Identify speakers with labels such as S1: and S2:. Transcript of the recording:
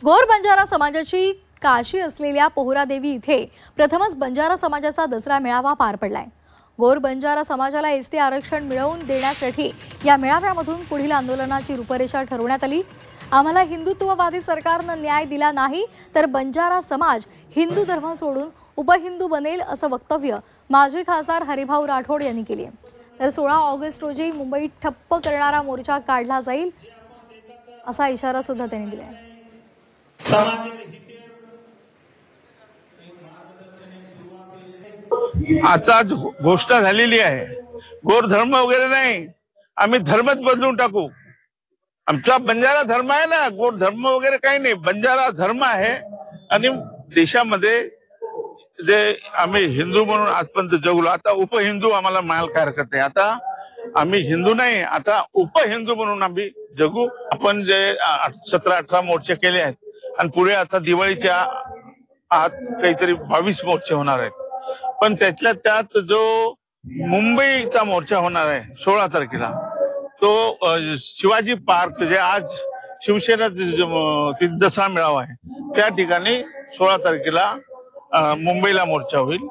S1: गोर बंजारा समाजाची काशी असलेल्या पोहरादेवी इथे प्रथमच बंजारा समाजाचा दसरा मेळावा पार पडलाय। गोर बंजारा समाजाला एसटी आरक्षण मिळवून देण्यासाठी या मेळाव्यामधून पुढील आंदोलनाची रूपरेषा ठरवण्यात आली। आम्हाला हिंदुत्ववादी सरकारने न्याय दिला नाही तर बंजारा समाज हिंदू धर्म सोडून उपहिंदू बनेल असं वक्तव्य माजी खासदार हरिभाऊ राठोड यांनी केले। तर 16 ऑगस्ट रोजी मुंबईत ठप्प करणारा मोर्चा काढला जाईल असा इशारा सुद्धा त्यांनी दिला आहे।
S2: आता घोषणा झालेली आहे, गोर धर्म वगैरे नाही, आम्ही धर्मच बदलून टाकू। आमचा बंजारा धर्म आहे ना, गोर धर्म वगैरे काही नाही, बंजारा धर्म आहे। आणि देशामध्ये जे आम्ही हिंदू म्हणून आजपर्यंत जगलो, आता उपहिंदू आम्हाला म्हणायला काय हरकत आहे। आता आम्ही हिंदू नाही, आता उपहिंदू म्हणून आम्ही जगू। आपण जे 17-18 मोर्चे केले आहेत आणि पुढे आता दिवाळीच्या आत काहीतरी 22 मोर्चे होणार आहेत। पण त्यातल्या त्यात जो मुंबईचा मोर्चा होणार आहे 16 तारखेला, तो शिवाजी पार्क जे आज शिवसेना दसरा मेळावा आहे त्या ठिकाणी 16 तारखेला मुंबईला मोर्चा होईल।